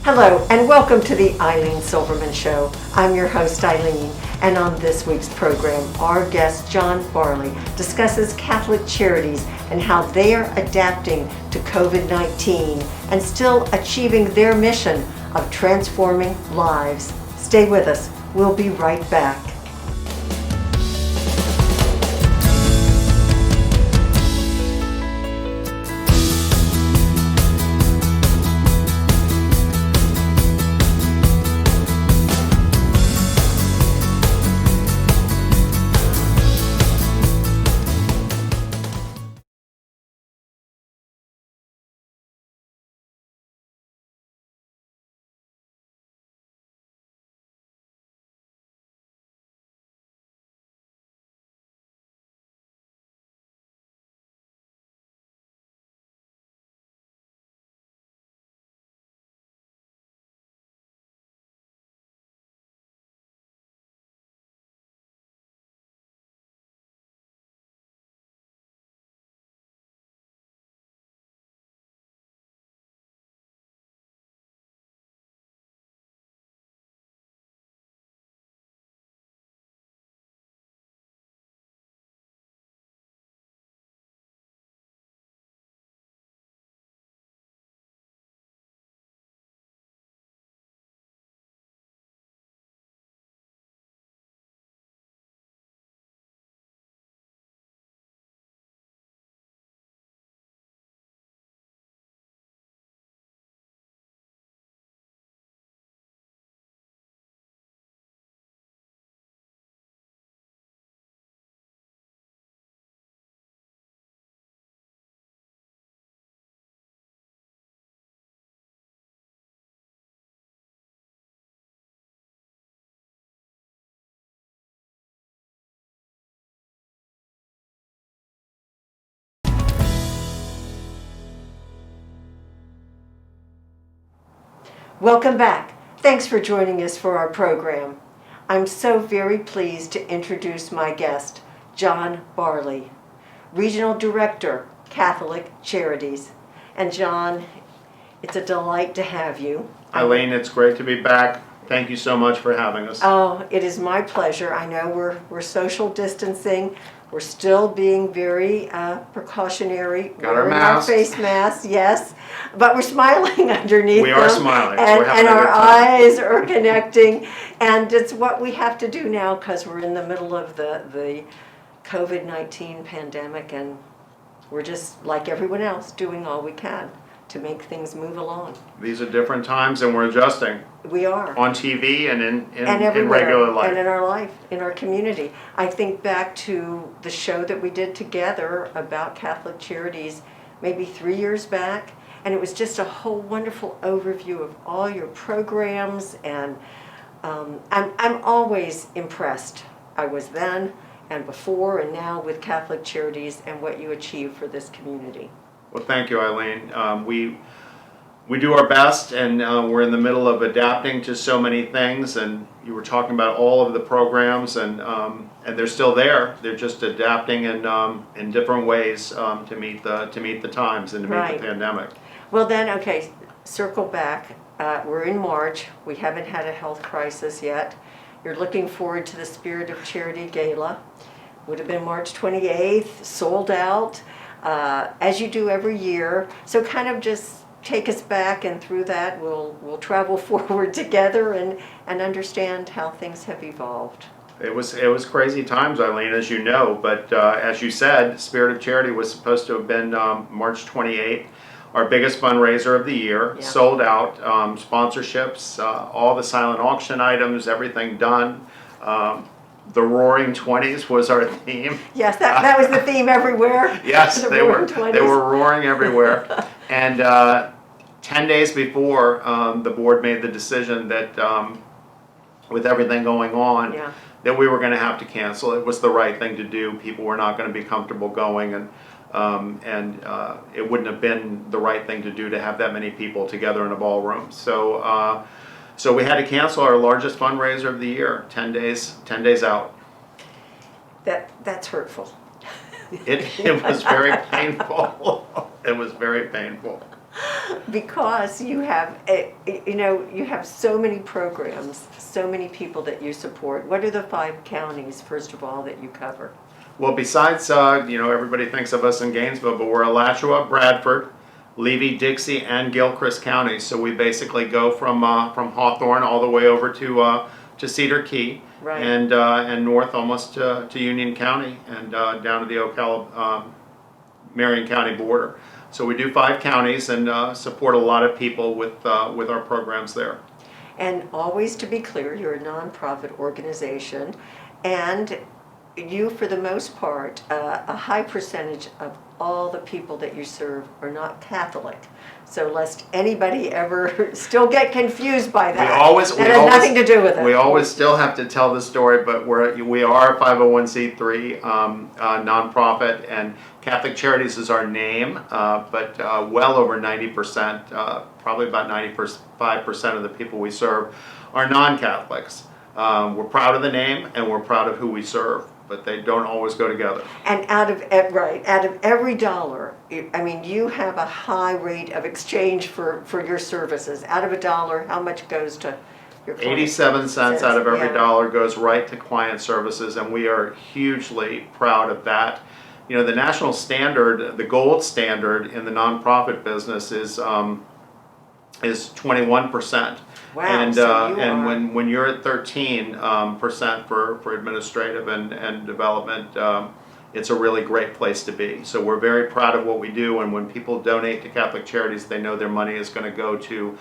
Hello and welcome to the Ilene Silverman Show. I'm your host Ilene, and on this week's program, our guest John Farley discusses Catholic Charities and how they are adapting to COVID-19 and still achieving their mission of transforming lives. Stay with us. We'll be right back. Welcome back. Thanks for joining us for our program. I'm so very pleased to introduce my guest, John Farley, Regional Director, Catholic Charities. And John, it's a delight to have you. Ilene, it's great to be back. Thank you so much for having us. Oh, it is my pleasure. I know we're social distancing. We're still being very precautionary. Got our Wearing masks. Our face masks, yes. But we're smiling underneath We are them, smiling. And We're our having a good time. eyes are connecting. And it's what we have to do now because we're in the middle of the COVID-19 pandemic, and we're just, like everyone else, doing all we can to make things move along. These are different times and we're adjusting. We are. On TV and in everywhere, regular life. and in our life, in our community. I think back to the show that we did together about Catholic Charities maybe 3 years back, and it was just a whole wonderful overview of all your programs, and I'm always impressed. I was then and before and now with Catholic Charities and what you achieve for this community. Well, thank you, Ilene. We do our best, and we're in the middle of adapting to so many things. And you were talking about all of the programs, and they're still there. They're just adapting in different ways to meet the times and to meet Right. the pandemic. Well then, okay, circle back. We're in March. We haven't had a health crisis yet. You're looking forward to the Spirit of Charity Gala. Would have been March 28th, sold out, as you do every year. So kind of just take us back, and through that we'll travel forward together and understand how things have evolved. It was crazy times, Ilene, as you know, but as you said, Spirit of Charity was supposed to have been March 28th, our biggest fundraiser of the year, Yeah. sold out, sponsorships, all the silent auction items, everything done. The Roaring 20s was our theme. Yes, that was the theme everywhere. Yes, The they Roaring were 20s. they were roaring everywhere. And 10 days before, the board made the decision that with everything going on, Yeah. that we were going to have to cancel. It was the right thing to do. People were not going to be comfortable going, and it wouldn't have been the right thing to do to have that many people together in a ballroom. So we had to cancel our largest fundraiser of the year, 10 days out. That's hurtful. It was very painful. It was very painful. Because you have, you have so many programs, so many people that you support. What are the 5 counties, first of all, that you cover? Well, besides, everybody thinks of us in Gainesville, but we're Alachua, Bradford, Levy, Dixie, and Gilchrist counties. So we basically go from Hawthorne all the way over to Cedar Key, Right. and north almost to Union County, and down to the Ocala, Marion County border. So we do 5 counties and support a lot of people with our programs there. And always to be clear, you're a nonprofit organization, and you, for the most part, a high percentage of all the people that you serve are not Catholic. So lest anybody ever still get confused by that. That has nothing to do with it. We always still have to tell the story, but we are a 501c3 nonprofit, and Catholic Charities is our name, but well over 90%, probably about 95% of the people we serve are non-Catholics. We're proud of the name and we're proud of who we serve, but they don't always go together. And out of every dollar, you have a high rate of exchange for your services. Out of a dollar, how much goes to your client? 87 cents out of every dollar goes right to client services, and we are hugely proud of that. The national standard, the gold standard in the nonprofit business is 21%. Wow, and so when you're at 13% for administrative and development, it's a really great place to be. So we're very proud of what we do, and when people donate to Catholic Charities, they know their money is going to go to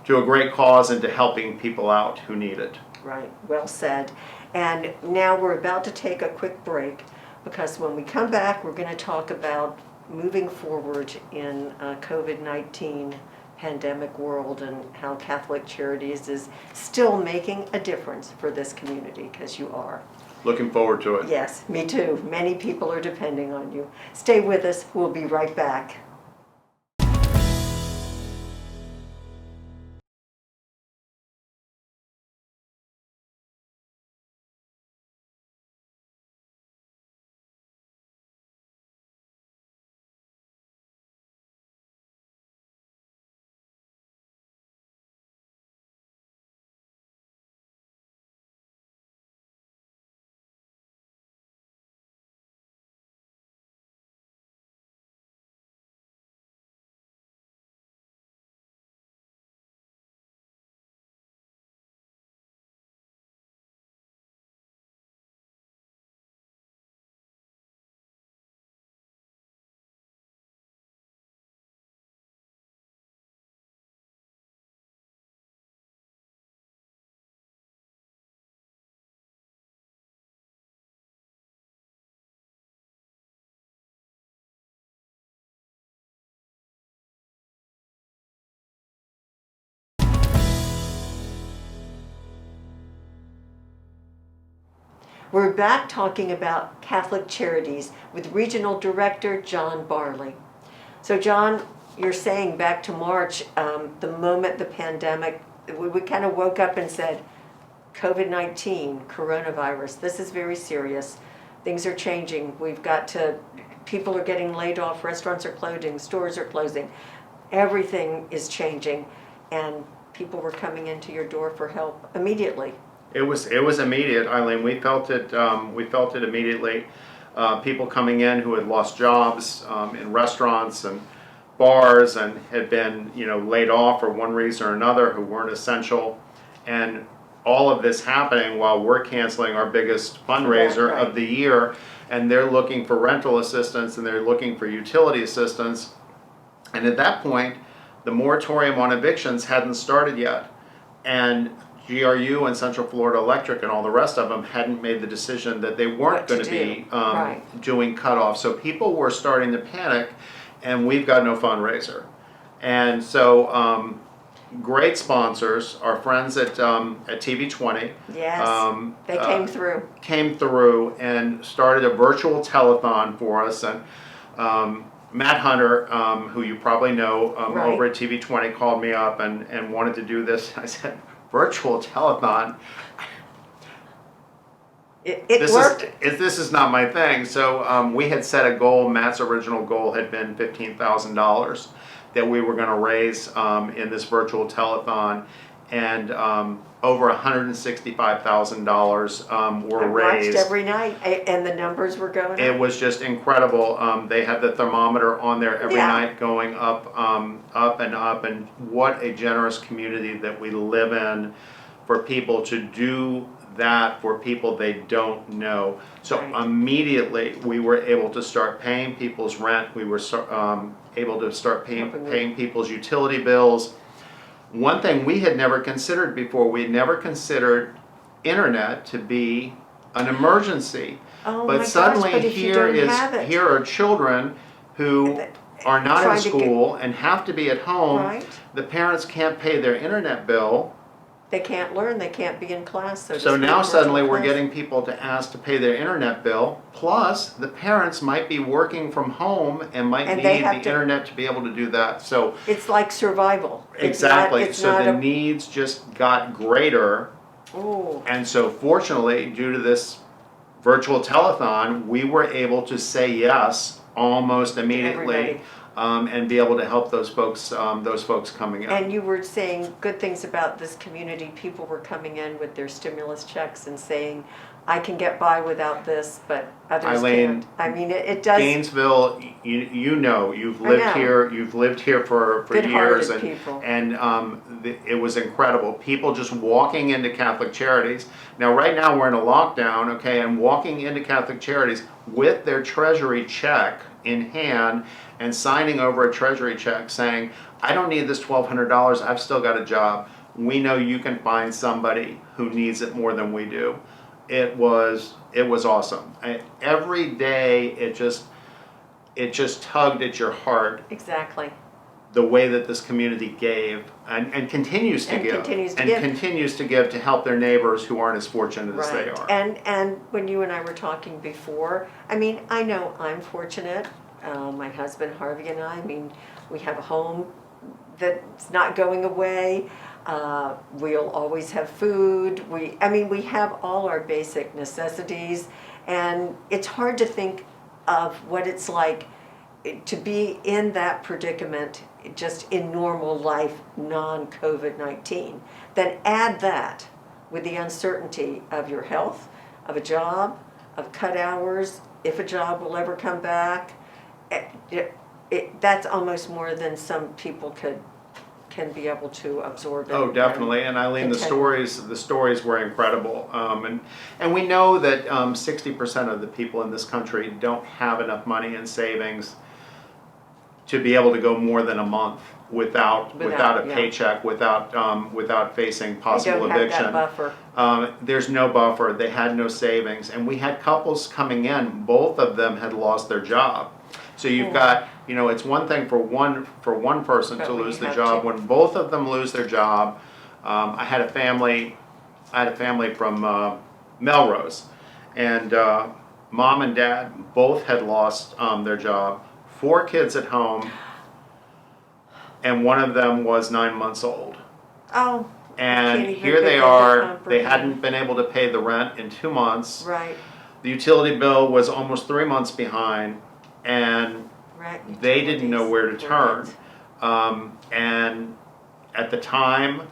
a great cause and to helping people out who need it. Right, well said. And now we're about to take a quick break, because when we come back, we're going to talk about moving forward in COVID-19 pandemic world and how Catholic Charities is still making a difference for this community, because you are. Looking forward to it. Yes, me too. Many people are depending on you. Stay with us. We'll be right back. We're back talking about Catholic Charities with Regional Director John Barley. So John, you're saying back to March, the moment the pandemic, we kind of woke up and said, COVID-19, coronavirus, this is very serious. Things are changing. People are getting laid off, restaurants are closing, stores are closing. Everything is changing, and people were coming into your door for help immediately. It was immediate, Ilene. We felt it immediately. People coming in who had lost jobs in restaurants and bars and had been laid off for one reason or another, who weren't essential, and all of this happening while we're canceling our biggest fundraiser of the year, and they're looking for rental assistance and they're looking for utility assistance. And at that point, the moratorium on evictions hadn't started yet, and GRU and Central Florida Electric and all the rest of them hadn't made the decision that they weren't going to be doing cutoffs. So people were starting to panic, and we've got no fundraiser. And so great sponsors, our friends at TV20. Yes, they came through and started a virtual telethon for us. And Matt Hunter, who you probably know over at TV20, called me up and wanted to do this. I said, virtual telethon? It worked. This is not my thing. So we had set a goal. Matt's original goal had been $15,000 that we were going to raise in this virtual telethon, and over $165,000 were I raised. watched every night, and the numbers were going up. It was just incredible. They had the thermometer on there every night going up, up and up, and what a generous community that we live in for people to do that for people they don't know. So immediately we were able to start paying people's rent. We were able to start paying people's utility bills. One thing we had never considered before, we had never considered internet to be an emergency. Oh But my suddenly gosh, but if you don't have it. here are children who are not in Trying to school and have to be at home. Right. The parents can't pay their internet bill. They can't learn, they can't be in class. So now suddenly we're getting people to ask to pay their internet bill, plus the parents might be working from home and might need the internet to be able to do that. So it's like survival. exactly. So the needs just got greater. Ooh. And so fortunately, due to this virtual telethon, we were able to say yes almost immediately. And be able to help those folks coming in. And you were saying good things about this community. People were coming in with their stimulus checks and saying, I can get by without this, but others can't. I mean, it does. Gainesville, you've lived here for years, and it was incredible. People just walking into Catholic Charities. Now, right now we're in a lockdown, okay, and walking into Catholic Charities with their treasury check in hand and signing over a treasury check saying, I don't need this $1,200, I've still got a job. We know you can find somebody who needs it more than we do. It was awesome. Every day it just tugged at your heart. Exactly. The way that this community gave and continues to give to help their neighbors who aren't as fortunate as they are. And when you and I were talking before, I mean, I know I'm fortunate. My husband Harvey and I mean, we have a home that's not going away. We'll always have food. We have all our basic necessities, and it's hard to think of what it's like to be in that predicament just in normal life, non-COVID-19. Then add that with the uncertainty of your health, of a job, of cut hours, if a job will ever come back. That's almost more than some people can be able to absorb. Oh, definitely. And Ilene, the stories were incredible. And we know that 60% of the people in this country don't have enough money in savings to be able to go more than a month without a paycheck, without facing possible eviction. Have that buffer. There's no buffer. They had no savings, and we had couples coming in. Both of them had lost their job. So you've got, it's one thing for one person to lose the job. When both of them lose their job, I had a family from Melrose, and mom and dad both had lost their job. 4 kids at home, and one of them was 9 months old. Oh. And here they are. They hadn't been able to pay the rent in 2 months. Right. The utility bill was almost 3 months behind. And they didn't know where to turn. And at the time,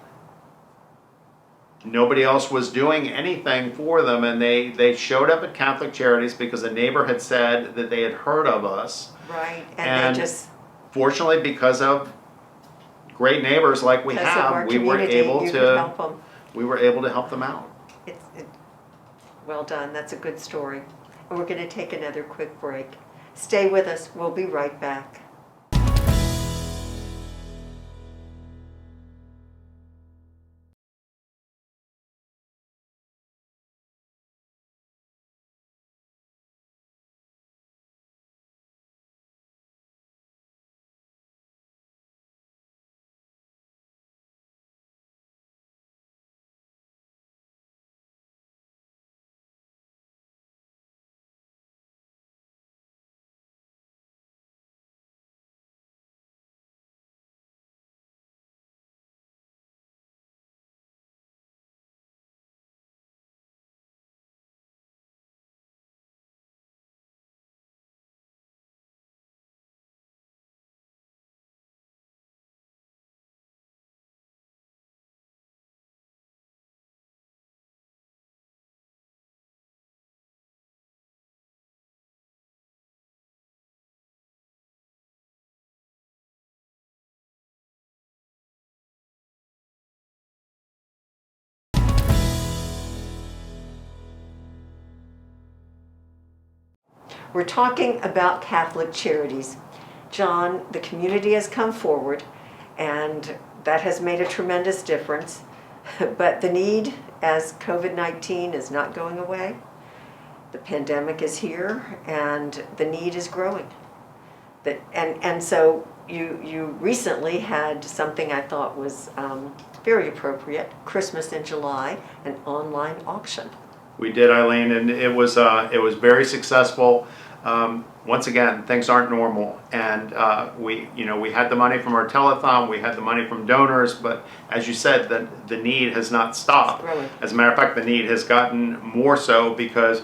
nobody else was doing anything for them, and they showed up at Catholic Charities because a neighbor had said that they had heard of us. Right, and they just fortunately, because of great neighbors like we have, we were able to help them out. Well done. That's a good story. And we're going to take another quick break. Stay with us. We'll be right back. We're talking about Catholic Charities. John, the community has come forward, and that has made a tremendous difference. But the need, as COVID-19 is not going away, the pandemic is here, and the need is growing. And so you recently had something I thought was very appropriate, Christmas in July, an online auction. We did, Ilene, and it was very successful. Once again, things aren't normal, and we had the money from our telethon, we had the money from donors, but as you said, the need has not stopped. As a matter of fact, the need has gotten more so because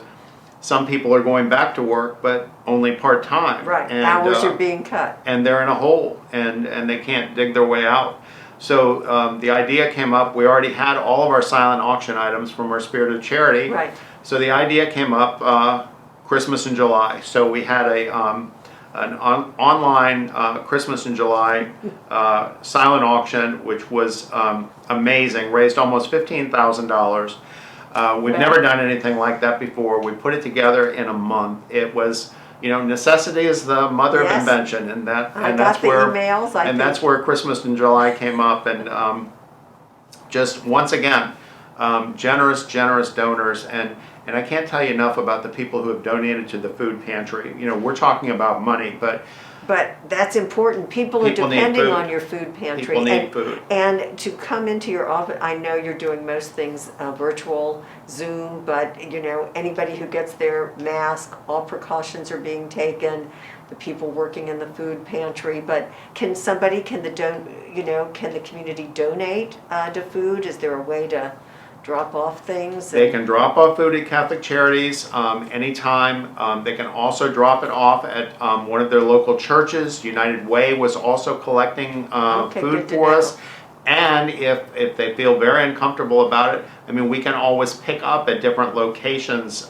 some people are going back to work, but only part-time. Right, and, hours are being cut. And they're in a hole, and they can't dig their way out. So the idea came up. We already had all of our silent auction items from our Spirit of Charity. Right. So the idea came up Christmas in July. So we had an online Christmas in July silent auction, which was amazing. Raised almost $15,000. We've never done anything like that before. We put it together in a month. It was, necessity is the mother of invention, and that's where Christmas in July came up, and just once again, generous donors, and I can't tell you enough about the people who have donated to the food pantry. We're talking about money, but that's important. People are depending on your food pantry. People need food. And to come into your office, I know you're doing most things virtual, Zoom, but anybody who gets their mask, all precautions are being taken. The people working in the food pantry, but can the community donate to food? Is there a way to drop off things? They can drop off food at Catholic Charities anytime. They can also drop it off at one of their local churches. United Way was also collecting food for us. And if they feel very uncomfortable about it, we can always pick up at different locations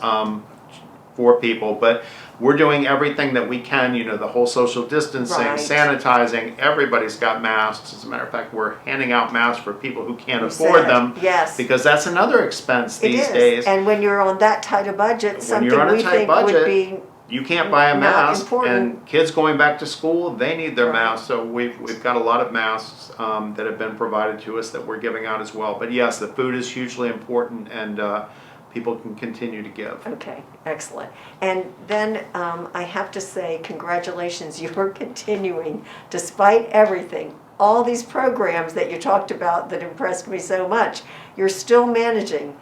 for people. But we're doing everything that we can, the whole social distancing, sanitizing. Everybody's got masks. As a matter of fact, we're handing out masks for people who can't afford them. Yes. Because that's another expense these days. And when you're on that tight a budget, something we think would be you can't buy a mask, important. And kids going back to school, they need their masks. So we've got a lot of masks that have been provided to us that we're giving out as well. But yes, the food is hugely important, and people can continue to give. Okay, excellent. And then I have to say, congratulations, you're continuing, despite everything, all these programs that you talked about that impressed me so much, you're still managing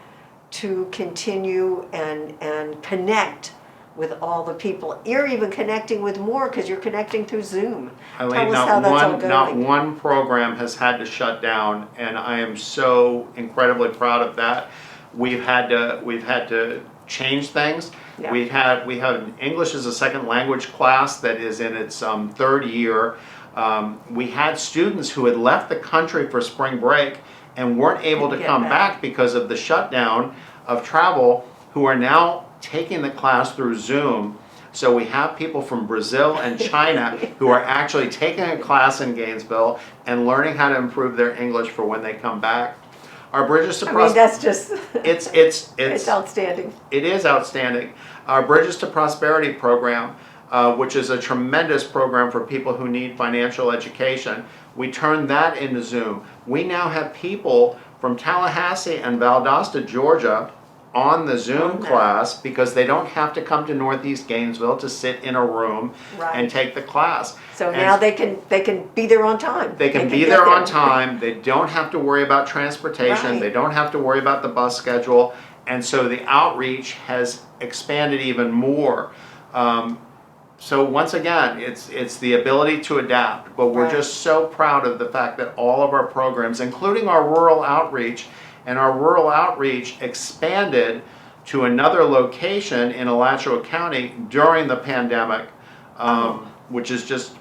to continue and connect with all the people. You're even connecting with more because you're connecting through Zoom. Ilene, Tell us how that's all going. Not one program has had to shut down, and I am so incredibly proud of that. We've had to change things. Yeah. We had an English as a second language class that is in its third year. We had students who had left the country for spring break and weren't able to come back because of the shutdown of travel, who are now taking the class through Zoom. So we have people from Brazil and China who are actually taking a class in Gainesville and learning how to improve their English for when they come back. Our Bridges to Prosperity. That's just it's outstanding. It is outstanding. Our Bridges to Prosperity program, which is a tremendous program for people who need financial education, we turned that into Zoom. We now have people from Tallahassee and Valdosta, Georgia, on the Zoom class because they don't have to come to Northeast Gainesville to sit in a room and take the class. So now they can be there on time. They can be there on time. They don't have to worry about transportation. They don't have to worry about the bus schedule. And so the outreach has expanded even more. So once again, it's the ability to adapt. But we're just so proud of the fact that all of our programs, including our rural outreach, and our rural outreach expanded to another location in Alachua County during the pandemic, which is just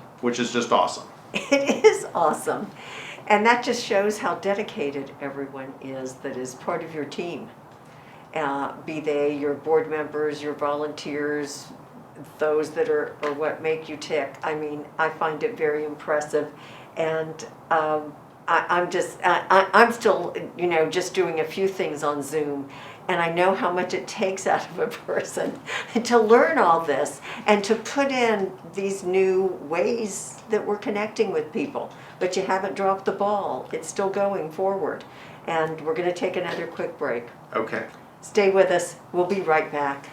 awesome. It is awesome. And that just shows how dedicated everyone is that is part of your team. Be they your board members, your volunteers, those that are what make you tick. I find it very impressive. And I'm still, just doing a few things on Zoom, and I know how much it takes out of a person to learn all this and to put in these new ways that we're connecting with people. But you haven't dropped the ball. It's still going forward. And we're going to take another quick break. Okay. Stay with us. We'll be right back.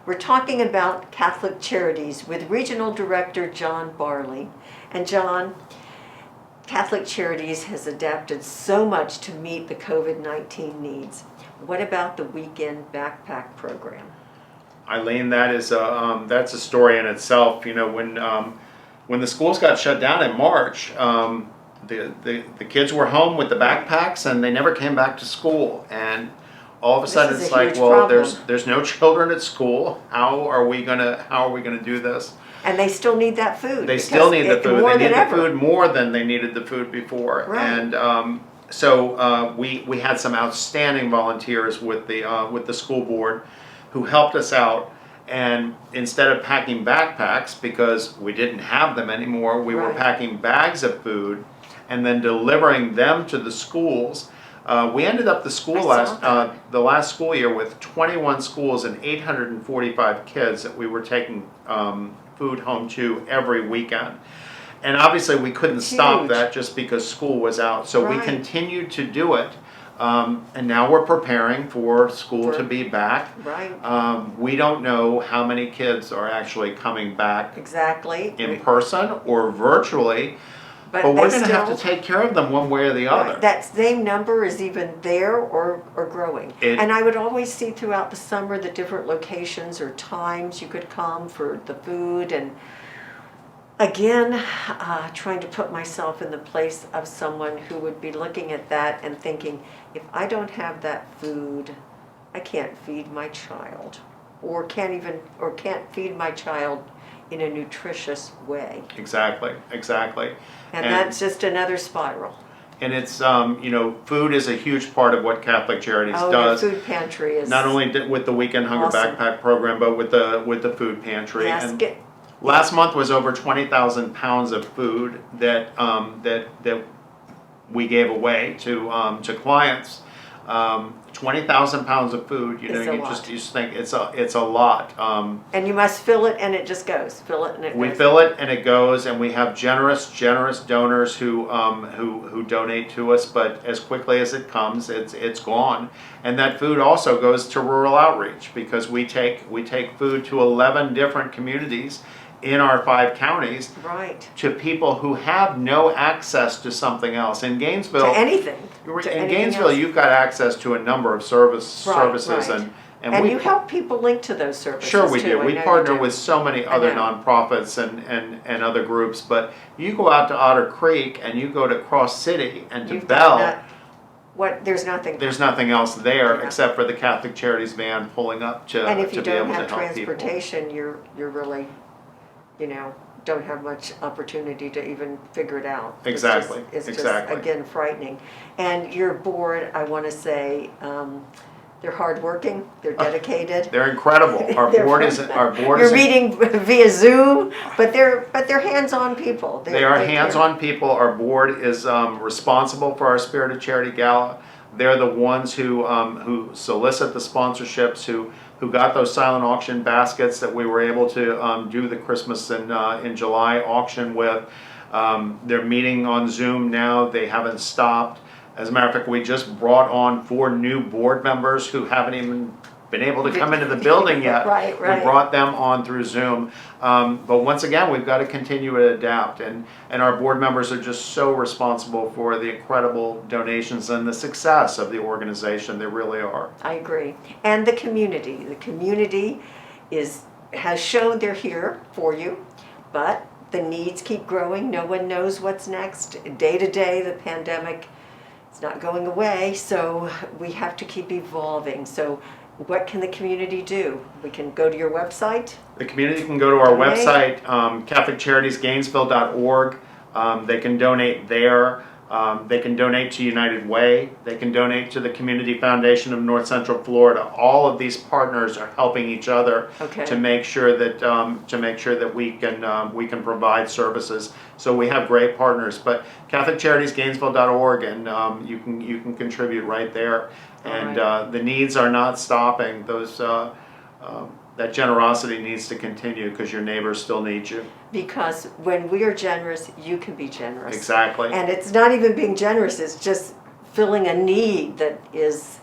We're talking about Catholic Charities with Regional Director John Barley. And John, Catholic Charities has adapted so much to meet the COVID-19 needs. What about the weekend backpack program? Ilene, that's a story in itself. When the schools got shut down in March, the kids were home with the backpacks and they never came back to school. And all of a sudden it's like, well, there's no children at school. How are we gonna do this? And they still need that food. They still need the food. They need the food more than they needed the food before. Right. And so we had some outstanding volunteers with the school board who helped us out. And instead of packing backpacks, because we didn't have them anymore, we were packing bags of food and then delivering them to the schools. We ended up the last school year with 21 schools and 845 kids that we were taking food home to every weekend. And obviously we couldn't stop that just because school was out. So we continued to do it. And now we're preparing for school to be back. Right. We don't know how many kids are actually coming back in person or virtually. But we're going to have to take care of them one way or the other. That same number is even there or growing. And I would always see throughout the summer the different locations or times you could come for the food. And again, trying to put myself in the place of someone who would be looking at that and thinking, if I don't have that food, I can't feed my child, or can't feed my child in a nutritious way. Exactly. And that's just another spiral. And it's, food is a huge part of what Catholic Charities does. The food pantry is not only with the Weekend Hunger Backpack program, but with the food pantry. Yes, and last month was over 20,000 pounds of food that we gave away to clients. 20,000 pounds of food, you just think it's a lot. And you must fill it and it just goes. Fill it and it goes. We fill it and it goes, and we have generous donors who donate to us, but as quickly as it comes, it's gone. And that food also goes to rural outreach, because we take food to 11 different communities in our 5 counties, to people who have no access to something else. In Gainesville, to anything. In Gainesville, you've got access to a number of services, and you help people link to those services. Sure, we do. We partner with so many other nonprofits and other groups. But you go out to Otter Creek and you go to Cross City and to Bell, There's nothing. There's nothing else there Yeah. except for the Catholic Charities van pulling up to And if you to be don't able to have help people. transportation, you're really, don't have much opportunity to even figure it out. Exactly, It's just, exactly. again, frightening. And your board, I want to say, they're hardworking, they're dedicated. They're incredible. Our They're board is You're meeting via Zoom, but they're hands-on people. They are care. hands-on people. Our board is responsible for our Spirit of Charity Gala. They're the ones who solicit the sponsorships, who got those silent auction baskets that we were able to do the Christmas in July auction with. They're meeting on Zoom now. They haven't stopped. As a matter of fact, we just brought on 4 new board members who haven't even been able to come into the building yet. Right. We brought them on through Zoom. But once again, we've got to continue to adapt. And our board members are just so responsible for the incredible donations and the success of the organization. They really are. I agree. And the community. The community has shown they're here for you, but the needs keep growing. No one knows what's next. Day to day, the pandemic is not going away, so we have to keep evolving. So what can the community do? We can go to your website. The community can go to our Okay. website, CatholicCharitiesGainesville.org. They can donate there. They can donate to United Way. They can donate to the Community Foundation of North Central Florida. All of these partners are helping each other Okay. to make sure that we can provide services. So we have great partners. But CatholicCharitiesGainesville.org, and you can contribute right there. And the needs are not stopping. That generosity needs to continue because your neighbors still need you. Because when we are generous, you can be generous. Exactly. And it's not even being generous, it's just filling a need that is,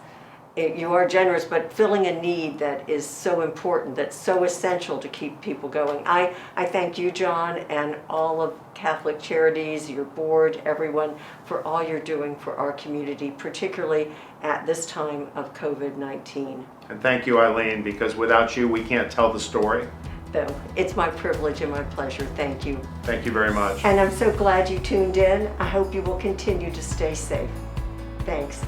you are generous, but filling a need that is so important, that's so essential to keep people going. I thank you, John, and all of Catholic Charities, your board, everyone, for all you're doing for our community, particularly at this time of COVID-19. And thank you, Ilene, because without you, we can't tell the story. So it's my privilege and my pleasure. Thank you. Thank you very much. And I'm so glad you tuned in. I hope you will continue to stay safe. Thanks.